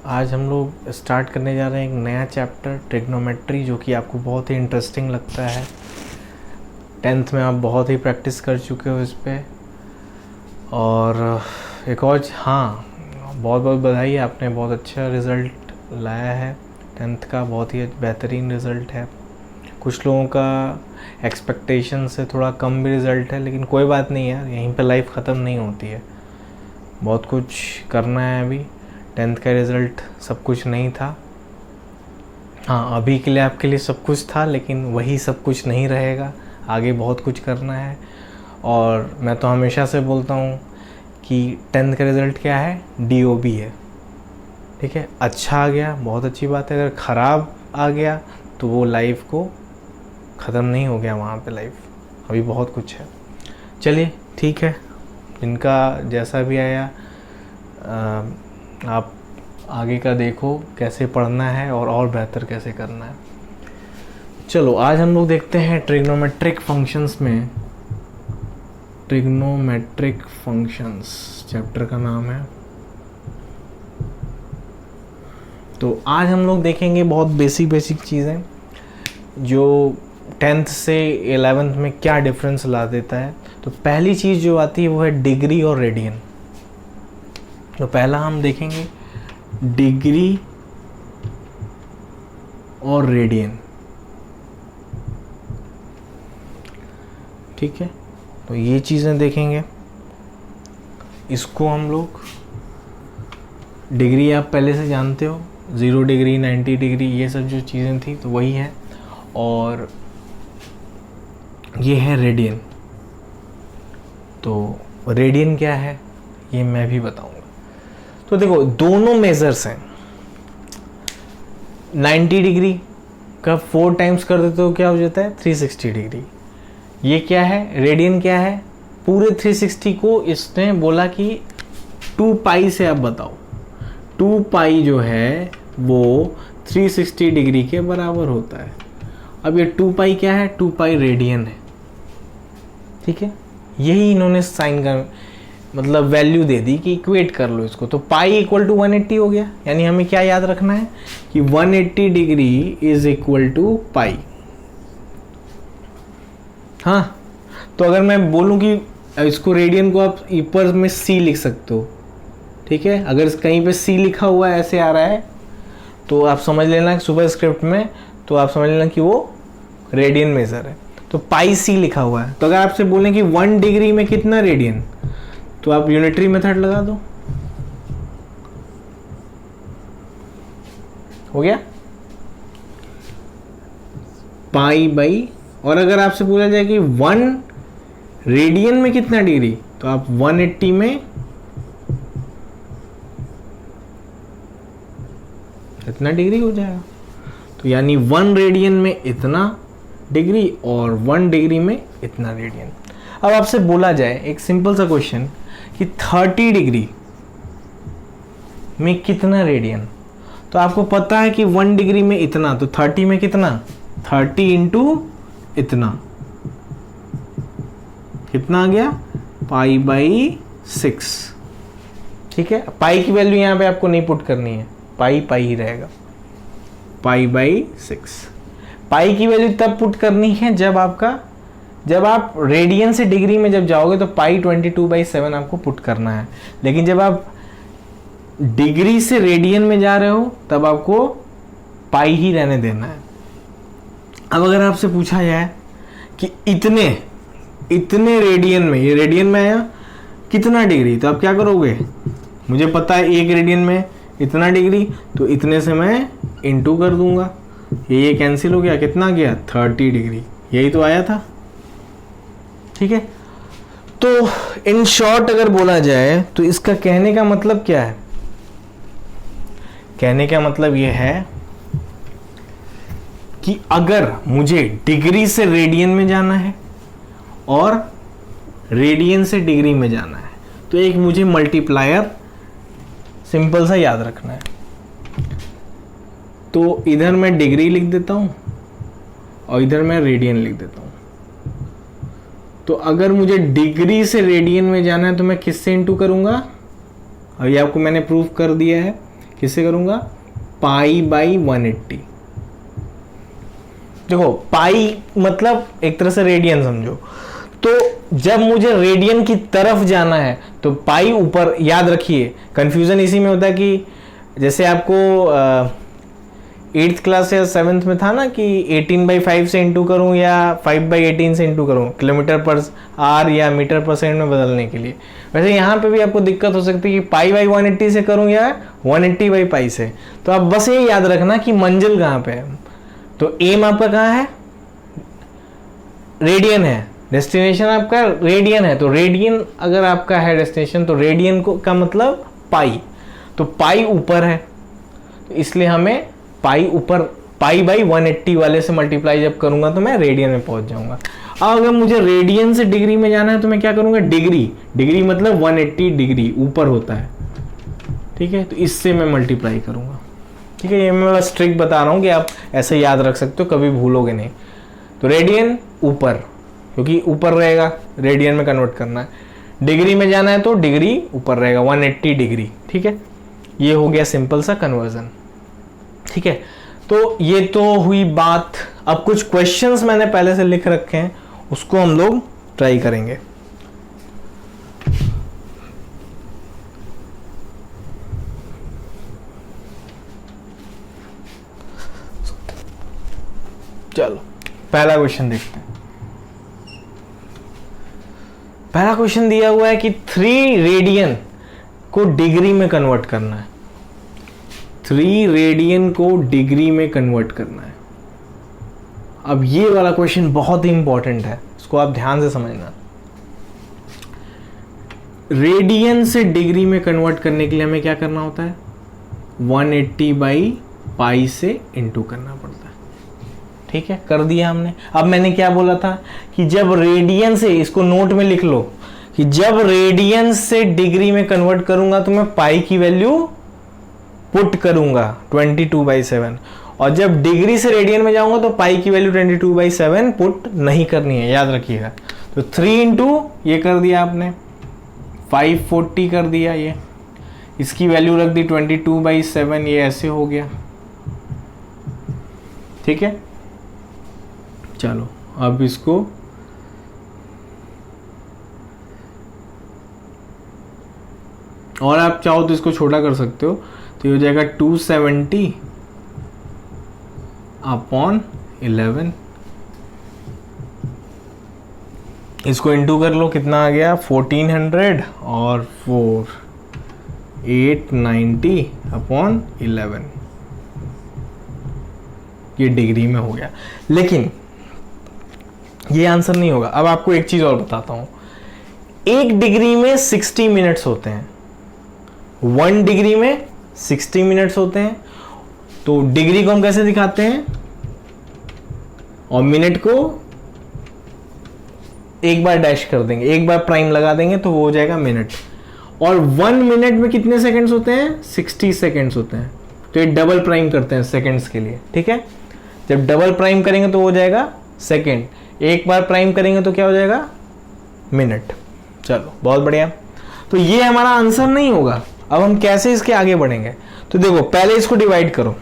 आज हम लोग स्टार्ट करने जा रहे हैं एक नया चैप्टर ट्रिग्नोमेट्री, जो कि आपको बहुत ही इंटरेस्टिंग लगता है। 10th में आप बहुत ही प्रैक्टिस कर चुके हो इस पर। और एक और हाँ, बहुत बहुत बधाई, आपने बहुत अच्छा रिज़ल्ट लाया है 10th का, बहुत ही बेहतरीन रिज़ल्ट है। कुछ लोगों का एक्सपेक्टेशन से थोड़ा कम भी रिज़ल्ट है, लेकिन कोई बात नहीं यार, यहीं पे लाइफ ख़त्म नहीं होती है, बहुत कुछ करना है अभी। 10th का रिज़ल्ट सब कुछ नहीं था। हाँ, अभी के लिए आपके लिए सब कुछ था, लेकिन वही सब कुछ नहीं रहेगा, आगे बहुत कुछ करना है। और मैं तो हमेशा से बोलता हूँ कि 10th का रिज़ल्ट क्या है, DOB है, ठीक है। अच्छा आ गया बहुत अच्छी बात है, अगर ख़राब आ गया तो वो लाइफ को ख़त्म नहीं हो गया वहाँ पे, लाइफ अभी बहुत कुछ है। चलिए ठीक है, इनका जैसा भी आया आप आगे का देखो कैसे पढ़ना है और बेहतर कैसे करना है। चलो आज हम लोग देखते हैं ट्रिग्नोमेट्रिक फंक्शंस में, ट्रिग्नोमेट्रिक फंक्शंस चैप्टर का नाम है। तो आज हम लोग देखेंगे बहुत बेसिक चीज़ें जो 10th से 11th में क्या डिफरेंस ला देता है। तो पहली चीज़ जो आती है वो है डिग्री और रेडियन। तो पहला हम देखेंगे डिग्री और रेडियन, ठीक है। तो ये चीज़ें देखेंगे, इसको हम लोग, डिग्री आप पहले से जानते हो, 0 डिग्री 90 डिग्री ये सब जो चीज़ें थी तो वही है। और ये है रेडियन। तो रेडियन क्या है ये मैं भी बताऊंगा। तो देखो दोनों मेजर्स हैं, 90 डिग्री का 4 टाइम्स कर देते हो क्या हो जाता है 360 डिग्री। ये क्या है, रेडियन क्या है, पूरे 360 को इसने बोला कि 2 पाई से आप बताओ। 2 पाई जो है वो 360 डिग्री के बराबर होता है। अब ये 2 पाई क्या है, 2 पाई रेडियन है, ठीक है। यही इन्होंने साइन का मतलब वैल्यू दे दी कि इक्वेट कर लो इसको। तो पाई इक्वल टू 180 हो गया, यानी हमें क्या याद रखना है कि 180 डिग्री इज इक्वल टू पाई। हाँ, तो अगर मैं बोलूं कि इसको रेडियन को आप ऊपर में C लिख सकते हो, ठीक है। अगर कहीं पे C लिखा हुआ है ऐसे आ रहा है तो आप समझ लेना सुपर स्क्रिप्ट में, तो आप समझ लेना कि वो रेडियन मेजर है। तो पाई C लिखा हुआ है। तो अगर आपसे बोलें कि 1 डिग्री में कितना रेडियन, तो आप यूनिटरी मेथड लगा दो, हो गया पाई बाई। और अगर आपसे पूछा जाए कि 1 रेडियन में कितना डिग्री, तो आप 180 में इतना डिग्री हो जाएगा। तो यानी 1 रेडियन में इतना डिग्री और 1 डिग्री में इतना रेडियन। अब आपसे बोला जाए एक सिंपल सा क्वेश्चन कि 30 डिग्री में कितना रेडियन, तो आपको पता है कि 1 डिग्री में इतना, तो 30 में कितना, 30 इंटू इतना, कितना आ गया पाई बाई 6, ठीक है। पाई की वैल्यू यहां पे आपको नहीं पुट करनी है, पाई ही रहेगा, पाई बाई 6। पाई की वैल्यू तब पुट करनी है जब आप रेडियन से डिग्री में जब जाओगे तो पाई 22/7 आपको पुट करना है। लेकिन जब आप डिग्री से रेडियन में जा रहे हो तब आपको पाई ही रहने देना है। अब अगर आपसे पूछा जाए कि इतने रेडियन में, ये रेडियन में आया कितना डिग्री, तो आप क्या करोगे, मुझे पता है 1 रेडियन में इतना डिग्री, तो इतने से मैं इंटू कर दूंगा, ये कैंसिल हो गया, कितना गया 30 डिग्री, यही तो आया था, ठीक है। तो इन शॉर्ट अगर बोला जाए तो इसका कहने का मतलब क्या है, कहने का मतलब यह है कि अगर मुझे डिग्री से रेडियन में जाना है और रेडियन से डिग्री में जाना है, तो एक मुझे मल्टीप्लायर सिंपल सा याद रखना है। तो इधर मैं डिग्री लिख देता हूं और इधर मैं रेडियन लिख देता हूं। तो अगर मुझे डिग्री से रेडियन में जाना है तो मैं किससे इंटू करूंगा, और ये आपको मैंने प्रूफ कर दिया है किससे करूँगा, पाई बाई 180। देखो पाई मतलब एक तरह से रेडियन समझो, तो जब मुझे रेडियन की तरफ जाना है तो पाई ऊपर, याद रखिए कंफ्यूजन इसी में होता है कि जैसे आपको 8th क्लास या 7th में था ना कि 18/5 से इंटू करूँ या 5/18 से इंटू करूँ किलोमीटर पर आर या मीटर पर सेकंड में बदलने के लिए। वैसे यहाँ पे भी आपको दिक्कत हो सकती है कि पाई बाई 180 से करूँ या 180/पाई से। तो आप बस ये याद रखना कि मंजिल कहाँ पे है। तो एम आपका कहाँ है, रेडियन है, डेस्टिनेशन आपका रेडियन है। तो रेडियन अगर आपका है डेस्टिनेशन तो रेडियन को का मतलब पाई, तो पाई ऊपर है, तो इसलिए हमें पाई ऊपर, पाई बाई 180 वाले से मल्टीप्लाई जब करूंगा तो मैं रेडियन में पहुंच जाऊंगा। अब अगर मुझे रेडियन से डिग्री में जाना है तो मैं क्या करूंगा, डिग्री मतलब 180 डिग्री ऊपर होता है, ठीक है, तो इससे मैं मल्टीप्लाई करूंगा। ठीक है, ये मैं बस ट्रिक बता रहा हूं कि आप ऐसे याद रख सकते हो, कभी भूलोगे नहीं। तो रेडियन ऊपर, क्योंकि ऊपर रहेगा, रेडियन में कन्वर्ट करना है। डिग्री में जाना है तो डिग्री ऊपर रहेगा, 180 डिग्री। ठीक है, ये हो गया सिंपल सा कन्वर्जन। ठीक है, तो ये तो हुई बात। अब कुछ क्वेश्चंस मैंने पहले से लिख रखे हैं, उसको हम लोग ट्राई करेंगे। चलो पहला क्वेश्चन देखते हैं। पहला क्वेश्चन दिया हुआ है कि 3 रेडियन को डिग्री में कन्वर्ट करना है। 3 रेडियन को डिग्री में कन्वर्ट करना है। अब ये वाला क्वेश्चन बहुत ही इंपॉर्टेंट है, इसको आप ध्यान से समझना। रेडियन से डिग्री में कन्वर्ट करने के लिए हमें क्या करना होता है, 180/पाई से इंटू करना पड़ता है। ठीक है, कर दिया हमने। अब मैंने क्या बोला था कि जब रेडियन से, इसको नोट में लिख लो कि जब रेडियन से डिग्री में कन्वर्ट करूंगा तो मैं पाई की वैल्यू पुट करूंगा 22/7, और जब डिग्री से रेडियन में जाऊंगा तो पाई की वैल्यू 22/7 पुट नहीं करनी है, याद रखिएगा। तो 3 इंटू ये कर दिया आपने 540 कर दिया, ये इसकी वैल्यू रख दी 22/7, ये ऐसे हो गया। ठीक है, चलो अब इसको और आप चाहो तो इसको छोटा कर सकते हो, तो ये हो जाएगा 270/11। इसको इंटू कर लो, कितना आ गया 1400 और 4 890/11। ये डिग्री में हो गया, लेकिन ये आंसर नहीं होगा। अब आपको एक चीज और बताता हूं, 1 डिग्री में 60 मिनट्स होते हैं, 1 डिग्री में 60 मिनट्स होते हैं। तो डिग्री को हम कैसे दिखाते हैं, और मिनट को एक बार डैश कर देंगे, एक बार प्राइम लगा देंगे तो वो हो जाएगा मिनट। और 1 मिनट में कितने सेकंड्स होते हैं, 60 सेकंड्स होते हैं। तो ये डबल प्राइम करते हैं सेकंड्स के लिए। ठीक है, जब डबल प्राइम करेंगे तो हो जाएगा सेकंड, एक बार प्राइम करेंगे तो क्या हो जाएगा, मिनट। चलो बहुत बढ़िया। तो ये हमारा आंसर नहीं होगा। अब हम कैसे इसके आगे बढ़ेंगे, तो देखो पहले इसको डिवाइड करो,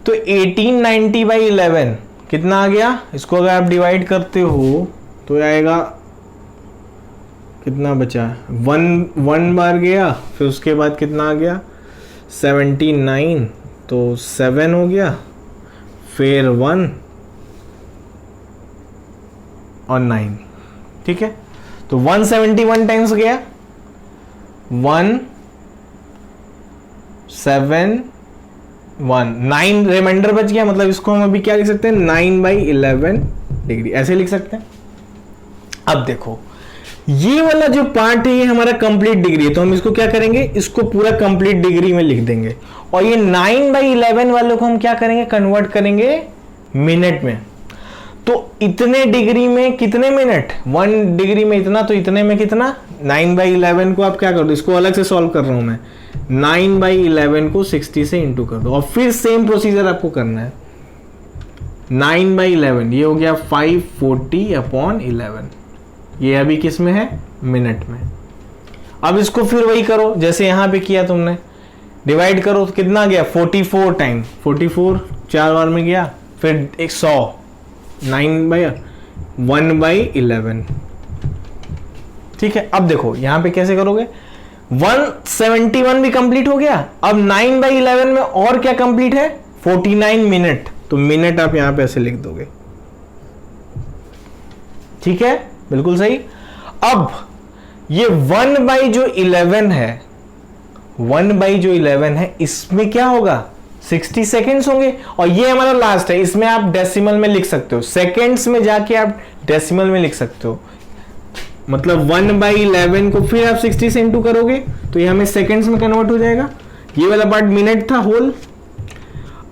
तो 1890/11 कितना आ गया। इसको अगर आप डिवाइड करते हो तो आएगा, कितना बचा, 1 बार गया, फिर उसके बाद कितना आ गया 79, तो 7 हो गया, फिर 1 और 9। ठीक है, तो 171 टाइम्स गया, 1 7 1 9 रिमाइंडर बच गया। मतलब इसको हम अभी क्या लिख सकते हैं, 9/11 डिग्री, ऐसे लिख सकते हैं। अब देखो ये वाला जो पार्ट है ये हमारा कंप्लीट डिग्री है, तो हम इसको क्या करेंगे, इसको पूरा कंप्लीट डिग्री में लिख देंगे। और ये 9/11 वालों को हम क्या करेंगे, कन्वर्ट करेंगे मिनट में। तो इतने डिग्री में कितने मिनट, 1 डिग्री में इतना, तो इतने में कितना, 9/11 को आप क्या कर दो, इसको अलग से सॉल्व कर रहा हूं मैं, 9/11 को 60 से इंटू कर दो, और फिर सेम प्रोसीजर आपको करना है। 9/11 ये हो गया 540/11, ये अभी किस में है, मिनट में। अब इसको फिर वही करो जैसे यहां पे किया तुमने, डिवाइड करो तो कितना गया 44 टाइम, 44 4 बार में गया, फिर 100 1/11। ठीक है, अब देखो यहां पे कैसे करोगे, 171 भी कंप्लीट हो गया, अब 9/11 में और क्या कंप्लीट है 49 मिनट, तो मिनट आप यहां पे ऐसे लिख दोगे। ठीक है, बिल्कुल सही। अब ये 1/11 है, 1/11 है, इसमें क्या होगा 60 सेकेंड्स होंगे, और ये हमारा लास्ट है, इसमें आप डेसिमल में लिख सकते हो, सेकेंड्स में जाके आप डेसिमल में लिख सकते हो। मतलब 1/11 को फिर आप 60 से इंटू करोगे तो ये हमें सेकेंड्स में कन्वर्ट हो जाएगा। ये वाला पार्ट मिनट था होल।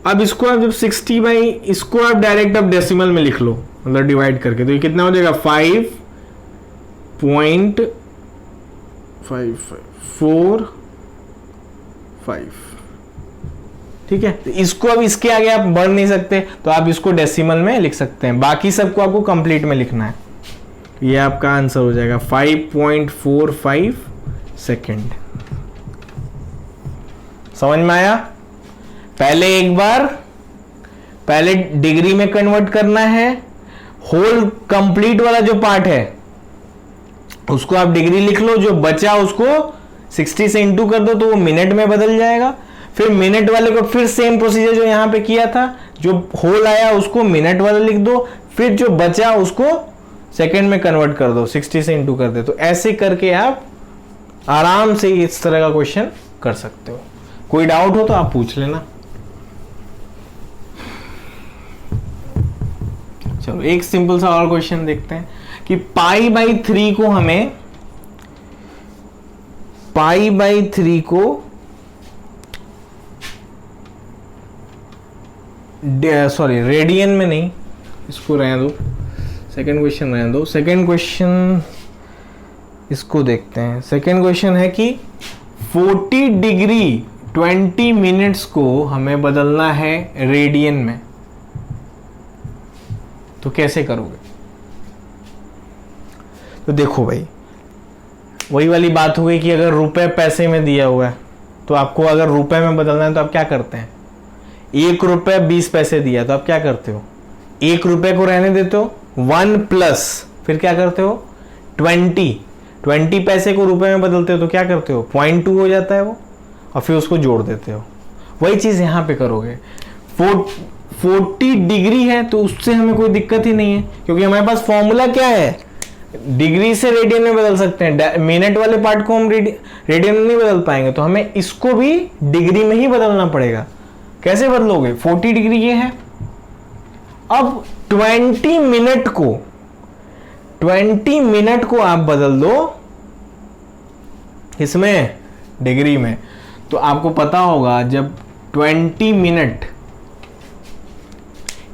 अब इसको आप जब 60 इसको आप डायरेक्ट आप डेसिमल में लिख लो, मतलब डिवाइड करके, तो ये कितना हो जाएगा 5.545। ठीक है, तो इसको अब इसके आगे आप बढ़ नहीं सकते, तो आप इसको डेसिमल में लिख सकते हैं, बाकी सबको आपको कंप्लीट में लिखना है। ये आपका आंसर हो जाएगा 5.45 सेकेंड। समझ में आया? पहले एक बार पहले डिग्री में कन्वर्ट करना है, होल कंप्लीट वाला जो पार्ट है उसको आप डिग्री लिख लो, जो बचा उसको 60 से इंटू कर दो तो वो मिनट में बदल जाएगा। फिर मिनट वाले को फिर सेम प्रोसीजर जो यहां पे किया था, जो होल आया उसको मिनट वाला लिख दो, फिर जो बचा उसको सेकेंड में कन्वर्ट कर दो, 60 से इंटू कर दे। तो ऐसे करके आप आराम से इस तरह का क्वेश्चन कर सकते हो। कोई डाउट हो तो आप पूछ लेना। चलो एक सिंपल सा और क्वेश्चन देखते हैं कि π/3 को हमें π/3 को सॉरी रेडियन में नहीं, इसको रहने दो, सेकेंड क्वेश्चन रहने दो। सेकेंड क्वेश्चन इसको देखते हैं। सेकेंड क्वेश्चन है कि 40 डिग्री 20 मिनट्स को हमें बदलना है रेडियन में, तो कैसे करोगे? तो देखो भाई, वही वाली बात हो गई कि अगर रुपए पैसे में दिया हुआ है तो आपको अगर रुपए में बदलना है तो आप क्या करते हैं, 1 रुपये 20 पैसे दिया तो आप क्या करते हो, 1 रुपये को रहने देते हो, 1 प्लस फिर क्या करते हो 20 पैसे को रुपए में बदलते हो तो क्या करते हो 0.2 हो जाता है वो, और फिर उसको जोड़ देते हो। वही चीज यहां पे करोगे। 40 डिग्री है तो उससे हमें कोई दिक्कत ही नहीं है, क्योंकि हमारे पास फॉर्मूला क्या है, डिग्री से रेडियन में बदल सकते हैं। मिनट वाले पार्ट को हम रेडियन में नहीं बदल पाएंगे, तो हमें इसको भी डिग्री में ही बदलना पड़ेगा। कैसे बदलोगे, 40 डिग्री ये है, अब 20 मिनट को आप बदल दो इसमें डिग्री में, तो आपको पता होगा जब 20 मिनट,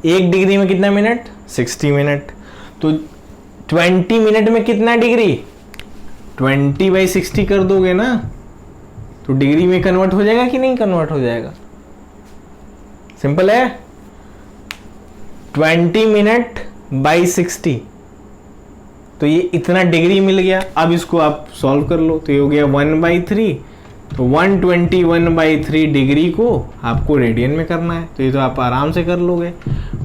1 डिग्री में कितना मिनट 60 मिनट, तो 20 मिनट में कितना डिग्री 20/60 कर दोगे ना, तो डिग्री में कन्वर्ट हो जाएगा कि नहीं कन्वर्ट हो जाएगा? सिंपल है, 20 मिनट बाई 60, तो ये इतना डिग्री मिल गया। अब इसको आप सॉल्व कर लो, तो ये हो गया 1/3, तो 121/3 डिग्री को आपको रेडियन में करना है, तो ये तो आप आराम से कर लोगे।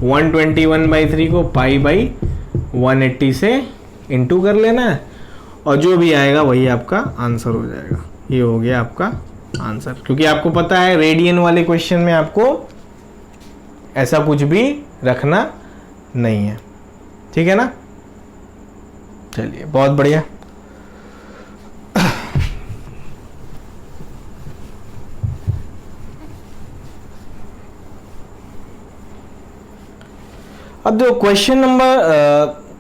121/3 को π/180 से इंटू कर लेना है, और जो भी आएगा वही आपका आंसर हो जाएगा। ये हो गया आपका आंसर, क्योंकि आपको पता है रेडियन वाले क्वेश्चन में आपको ऐसा कुछ भी रखना नहीं है। ठीक है ना, चलिए बहुत बढ़िया। अब जो क्वेश्चन नंबर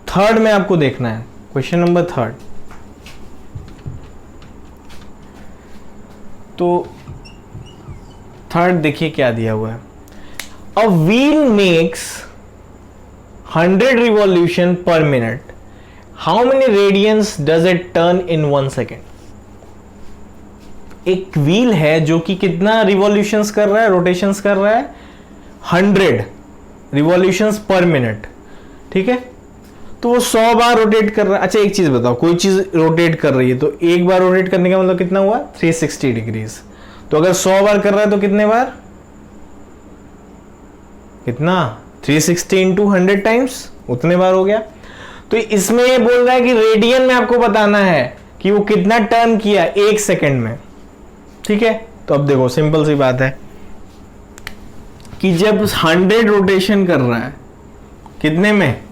3 में आपको देखना है, क्वेश्चन नंबर 3। तो 3 देखिए क्या दिया हुआ है, a wheel makes 100 revolution per minute, how many radians does it turn in 1 second. एक व्हील है जो कि कितना रिवॉल्यूशंस कर रहा है, रोटेशंस कर रहा है 100 रिवॉल्यूशंस पर मिनट। ठीक है, तो वो 100 बार रोटेट कर रहा है। अच्छा एक चीज बताओ, कोई चीज रोटेट कर रही है तो एक बार रोटेट करने का मतलब कितना हुआ 360 डिग्रीज, तो अगर 100 बार कर रहा है तो कितने बार, कितना 360 इंटू 100 टाइम्स, उतने बार हो गया। तो इसमें ये बोल रहा है कि रेडियन में आपको बताना है कि वो कितना टर्न किया 1 सेकेंड में। ठीक है, तो अब देखो सिंपल सी बात है कि जब 100 रोटेशन कर रहा है, कितने में,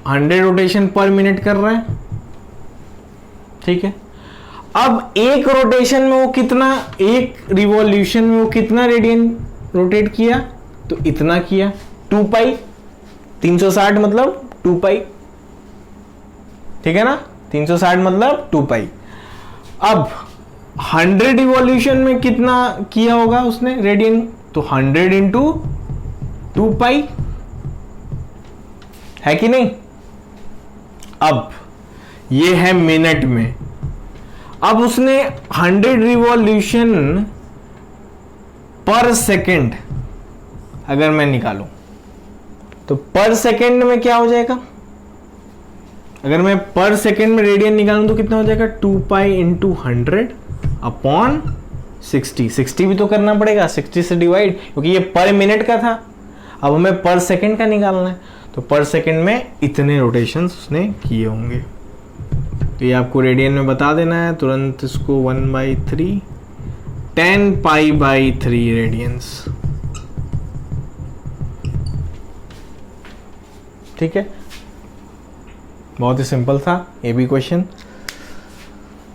100 रोटेशन पर मिनट कर रहा है। ठीक है, अब एक रोटेशन में वो कितना, एक रिवॉल्यूशन में वो कितना रेडियन रोटेट किया, तो इतना किया, 2 पाई, 360 मतलब 2 पाई। ठीक है ना, 360 मतलब 2 पाई। अब 100 रिवॉल्यूशन में कितना किया होगा उसने रेडियन, तो 100 इंटू 2 पाई, है कि नहीं। अब ये है मिनट में, अब उसने 100 रिवॉल्यूशन पर सेकेंड अगर मैं निकालूं तो पर सेकेंड में क्या हो जाएगा, अगर मैं पर सेकेंड में रेडियन निकालूं तो कितना हो जाएगा, 2 पाई इंटू 100 अपॉन 60। 60 भी तो करना पड़ेगा, 60 से डिवाइड, क्योंकि ये पर मिनट का था, अब हमें पर सेकेंड का निकालना है, तो पर सेकेंड में इतने रोटेशंस उसने किए होंगे। तो ये आपको रेडियन में बता देना है तुरंत, इसको 1/3 10 पाई/3 रेडियंस। ठीक है, बहुत ही सिंपल था ये भी क्वेश्चन।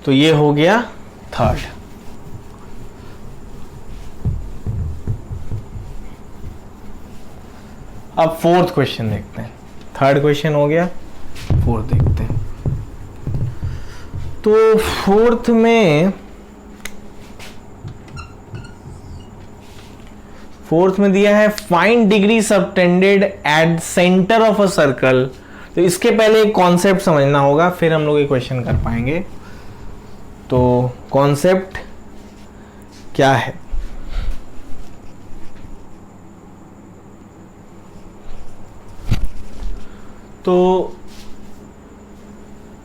तो ये हो गया थर्ड। अब फोर्थ क्वेश्चन देखते हैं। थर्ड क्वेश्चन हो गया, फोर्थ देखते हैं। तो फोर्थ में दिया है find degree subtended at centre of a circle. तो इसके पहले एक कॉन्सेप्ट समझना होगा, फिर हम लोग ये क्वेश्चन कर पाएंगे। तो कॉन्सेप्ट क्या है, तो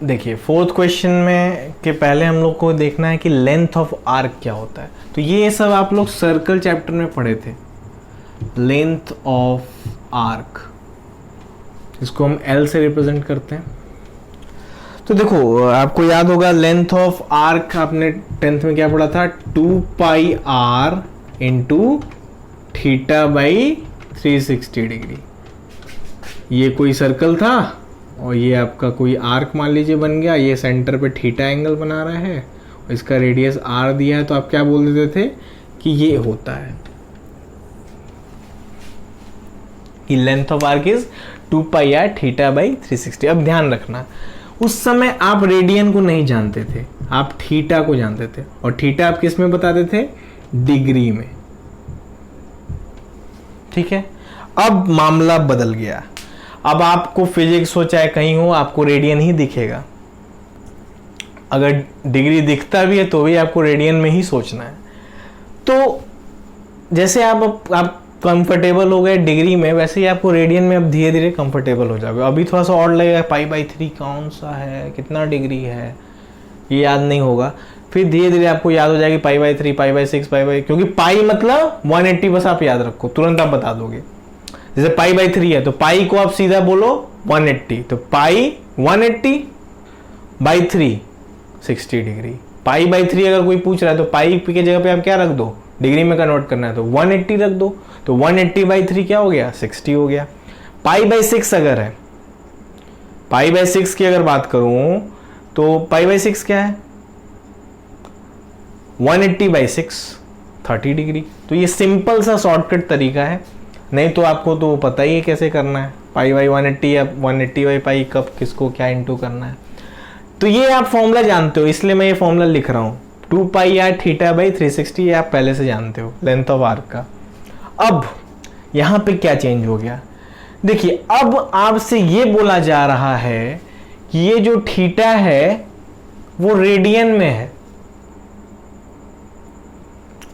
देखिए फोर्थ क्वेश्चन में के पहले हम लोग को देखना है कि लेंथ ऑफ आर्क क्या होता है। तो ये सब आप लोग सर्कल चैप्टर में पढ़े थे, लेंथ ऑफ आर्क, इसको हम L से रिप्रेजेंट करते हैं। तो देखो आपको याद होगा लेंथ ऑफ आर्क आपने 10th में क्या पढ़ा था, 2 पाई r into theta by 360 degree. ये कोई सर्कल था और ये आपका कोई आर्क मान लीजिए बन गया, ये सेंटर पे थीटा एंगल बना रहा है और इसका रेडियस r दिया है, तो आप क्या बोल देते थे कि ये होता है कि length of arc is 2 pi r theta by 360। अब ध्यान रखना उस समय आप रेडियन को नहीं जानते थे, आप थीटा को जानते थे, और थीटा आप किस में बताते थे, डिग्री में। ठीक है, अब मामला बदल गया, अब आपको फिजिक्स हो चाहे कहीं हो आपको रेडियन ही दिखेगा। अगर डिग्री दिखता भी है तो भी आपको रेडियन में ही सोचना है। तो जैसे आप कंफर्टेबल हो गए डिग्री में, वैसे ही आपको रेडियन में अब धीरे धीरे कंफर्टेबल हो जाओगे। अभी थोड़ा सा और लगेगा, पाई/3 कौन सा है, कितना डिग्री है, ये याद नहीं होगा। फिर धीरे धीरे आपको याद हो जाएगी पाई/3, पाई/6, क्योंकि पाई मतलब 180, बस आप याद रखो, तुरंत आप बता दोगे। जैसे पाई/3 है तो पाई को आप सीधा बोलो 180, तो पाई 180/3 60 डिग्री। पाई/3 अगर कोई पूछ रहा है तो पाई की जगह पे आप क्या रख दो, डिग्री में कन्वर्ट करना है तो 180 रख दो, तो 180/3 क्या हो गया, 60 हो गया। पाई/6 अगर है, पाई/6 की अगर बात करूं तो पाई/6 क्या है, 180/6 30 डिग्री। तो ये सिंपल सा शॉर्टकट तरीका है, नहीं तो आपको तो पता ही है कैसे करना है, पाई/180 या 180/पाई कब किसको क्या इंटू करना है। तो ये आप फॉर्मूला जानते हो, इसलिए मैं ये फॉर्मूला लिख रहा हूं, 2 पाई r थीटा बाई 360, ये आप पहले से जानते हो लेंथ ऑफ आर्क का। अब यहां पे क्या चेंज हो गया, देखिए अब आपसे ये बोला जा रहा है कि ये जो थीटा है वो रेडियन में है।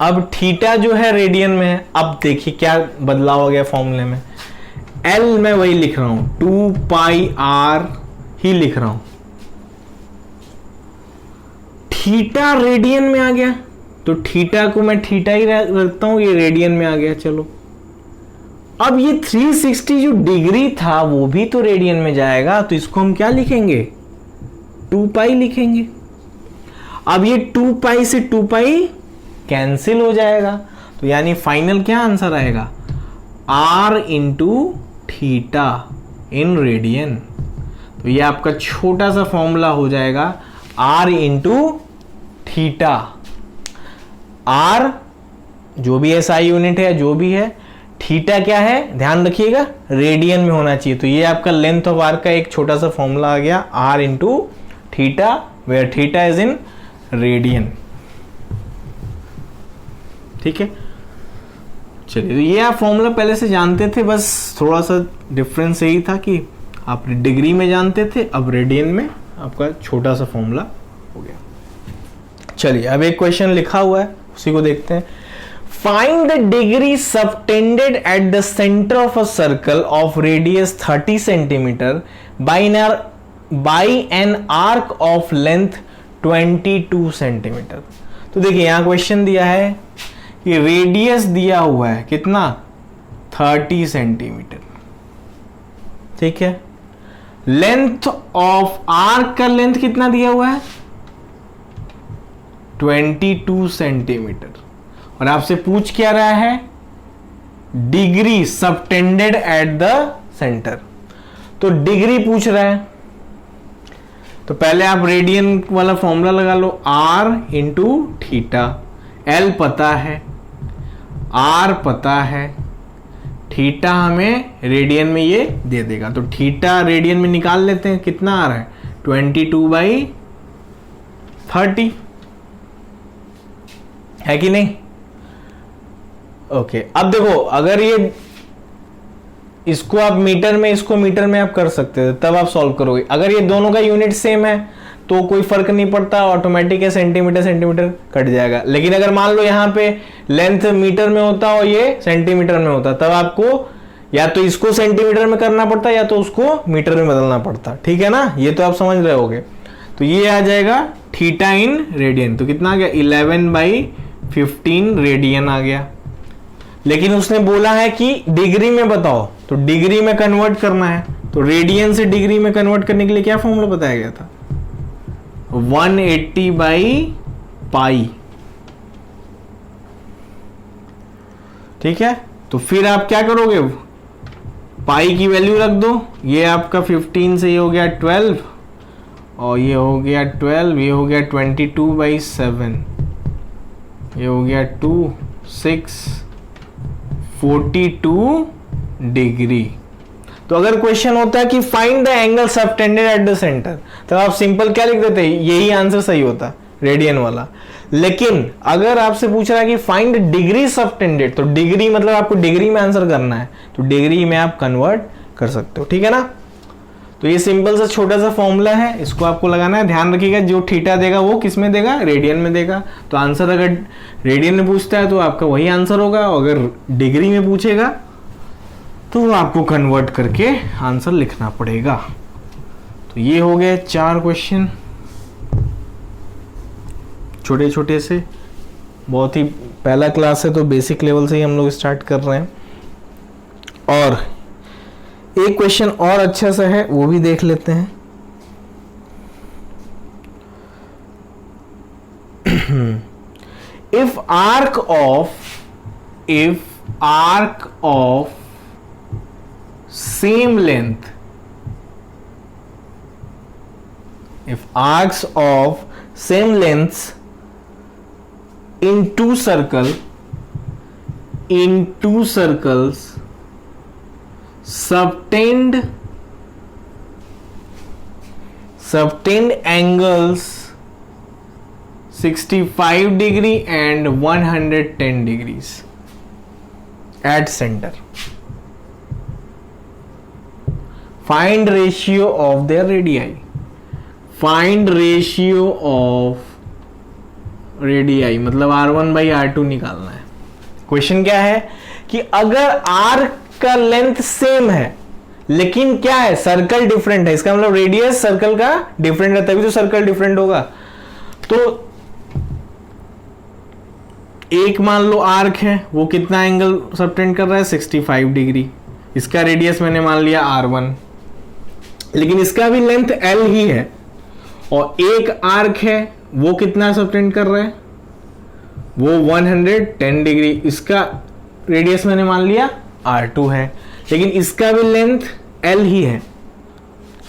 अब थीटा जो है रेडियन में है। अब देखिए क्या बदलाव हो गया फॉर्मूले में, L मैं वही लिख रहा हूं, 2 पाई r ही लिख रहा हूं, थीटा रेडियन में आ गया, तो थीटा को मैं थीटा ही रखता हूं, ये रेडियन में आ गया। चलो अब ये 360 जो डिग्री था वो भी तो रेडियन में जाएगा, तो इसको हम क्या लिखेंगे, 2 पाई लिखेंगे। अब ये 2 पाई से 2 पाई कैंसिल हो जाएगा, तो यानी फाइनल क्या आंसर आएगा, r into theta in radian. तो ये आपका छोटा सा फॉर्मूला हो जाएगा r इंटू थीटा। r जो भी SI यूनिट है, जो भी है, थीटा क्या है ध्यान रखिएगा, रेडियन में होना चाहिए। तो ये आपका लेंथ ऑफ आर्क का एक छोटा सा फॉर्मूला आ गया, r into theta, where theta is in radian. ठीक है, चलिए, तो ये आप फॉर्मूला पहले से जानते थे, बस थोड़ा सा डिफरेंस यही था कि आप डिग्री में जानते थे, अब रेडियन में आपका छोटा सा फॉर्मूला हो गया। चलिए अब एक क्वेश्चन लिखा हुआ है, उसी को देखते हैं। Find the degree subtended at the centre of a circle of radius 30 centimetre by an arc of length 22 centimetre. तो देखिए यहां क्वेश्चन दिया है कि रेडियस दिया हुआ है कितना, 30 सेंटीमीटर। ठीक है, लेंथ ऑफ आर्क का लेंथ कितना दिया हुआ है, 22 सेंटीमीटर। और आपसे पूछ क्या रहा है, degree subtended at the centre. तो डिग्री पूछ रहा है, तो पहले आप रेडियन वाला फॉर्मूला लगा लो, r इंटू थीटा। L पता है, R पता है, थीटा हमें रेडियन में ये दे देगा। तो थीटा रेडियन में निकाल लेते हैं, कितना आ रहा है, 22/30 है कि नहीं। ओके, अब देखो अगर ये इसको आप मीटर में, इसको मीटर में आप कर सकते थे, तब आप सॉल्व करोगे। अगर ये दोनों का यूनिट सेम है तो कोई फर्क नहीं पड़ता, ऑटोमेटिक है, सेंटीमीटर सेंटीमीटर कट जाएगा। लेकिन अगर मान लो यहाँ पे लेंथ मीटर में होता और ये सेंटीमीटर में होता, तब आपको या तो इसको सेंटीमीटर में करना पड़ता या तो उसको मीटर में बदलना पड़ता। ठीक है ना, ये तो आप समझ रहे होगे। तो ये आ जाएगा थीटा इन रेडियन, तो कितना आ गया, 11/15 रेडियन आ गया। लेकिन उसने बोला है कि डिग्री में बताओ, तो डिग्री में कन्वर्ट करना है, तो रेडियन से डिग्री में कन्वर्ट करने के लिए क्या फॉर्मूला बताया गया था, 180/पाई। ठीक है, तो फिर आप क्या करोगे, पाई की वैल्यू रख दो। ये आपका 15 से ये हो गया 12, और ये हो गया 12, ये हो गया 22/7, ये हो गया 2, 6, 42 डिग्री। तो अगर क्वेश्चन होता है कि find the angle subtended at the centre, तो आप सिंपल क्या लिख देते, यही आंसर सही होता, रेडियन वाला। लेकिन अगर आपसे पूछ रहा है कि फाइंड डिग्री सबटेंडेड, तो डिग्री मतलब आपको डिग्री में आंसर करना है, तो डिग्री में आप कन्वर्ट कर सकते हो। ठीक है ना, तो ये सिंपल सा छोटा सा फॉर्मूला है, इसको आपको लगाना है। ध्यान रखिएगा, जो थीटा देगा वो किस में देगा, रेडियन में देगा। तो आंसर अगर रेडियन में पूछता है तो आपका वही आंसर होगा, अगर डिग्री में पूछेगा तो आपको कन्वर्ट करके आंसर लिखना पड़ेगा। तो ये हो गए 4 क्वेश्चन, छोटे छोटे से, बहुत ही पहला क्लास है तो बेसिक लेवल से ही हम लोग स्टार्ट कर रहे हैं। और एक क्वेश्चन और अच्छा सा है, वो भी देख लेते हैं। if arc of same length, if arcs of same lengths in two circles subtend angles 65 degree and 110 degrees at center, find ratio of their radii, find ratio of radii मतलब R1/R2 निकालना है। क्वेश्चन क्या है कि अगर arc का length same है लेकिन क्या है, सर्कल डिफरेंट है, इसका मतलब रेडियस सर्कल का डिफरेंट है, तभी तो सर्कल डिफरेंट होगा। तो एक मान लो आर्क है, वो कितना एंगल सबटेंड कर रहा है 65 डिग्री, इसका रेडियस मैंने मान लिया R1, लेकिन इसका भी लेंथ L ही है, और एक आर्क है वो कितना सबटेंड कर रहा है, वो 110 डिग्री, इसका रेडियस मैंने मान लिया R2 है, लेकिन इसका भी लेंथ L ही है।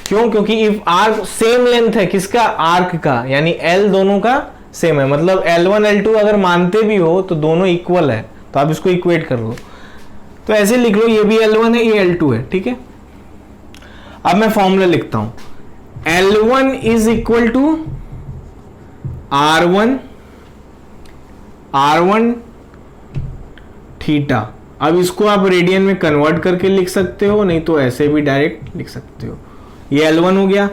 क्यों? क्योंकि इफ आर्क सेम लेंथ है किसका, आर्क का, यानी L दोनों का सेम है, मतलब L1 L2 अगर मानते भी हो तो दोनों इक्वल है, तो आप इसको इक्वेट कर लो। तो ऐसे लिख लो, ये भी L1 है, ये L2 है, ठीक है। अब मैं फॉर्मूला लिखता हूं, L1 is equal to R1 theta. अब इसको आप रेडियन में कन्वर्ट करके लिख सकते हो, नहीं तो ऐसे भी डायरेक्ट लिख सकते हो। ये L1 हो गया,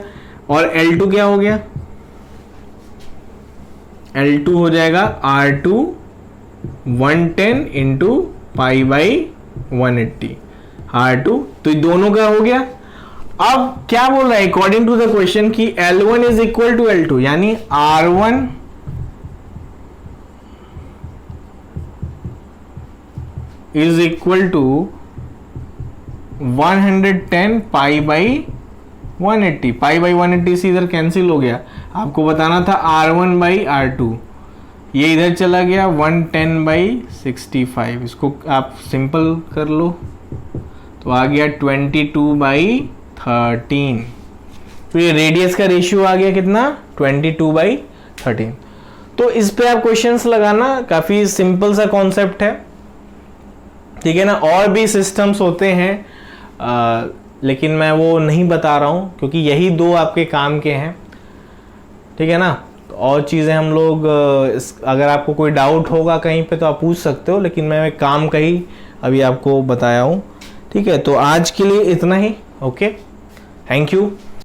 और L2 क्या हो गया, L2 हो जाएगा R2 110 into pi by 180 R2, तो दोनों का हो गया। अब क्या बोल रहा है अकॉर्डिंग टू द क्वेश्चन कि L1 is equal to L2, यानी R1 is equal to 110 pi by 180, pi by 180 से इधर कैंसिल हो गया। आपको बताना था R1 बाई R2, ये इधर चला गया 110 बाई 65, इसको आप सिंपल कर लो तो आ गया 22 बाई 13। तो ये रेडियस का रेशियो आ गया कितना, 22 बाई 13। तो इस पे आप क्वेश्चंस लगाना, काफ़ी सिंपल सा कॉन्सेप्ट है, ठीक है ना। और भी सिस्टम्स होते हैं लेकिन मैं वो नहीं बता रहा हूँ क्योंकि यही दो आपके काम के हैं, ठीक है ना। और चीज़ें हम लोग अगर आपको कोई डाउट होगा कहीं पे तो आप पूछ सकते हो, लेकिन मैं काम का ही अभी आपको बताया हूँ, ठीक है। तो आज के लिए इतना ही, ओके, थैंक यू।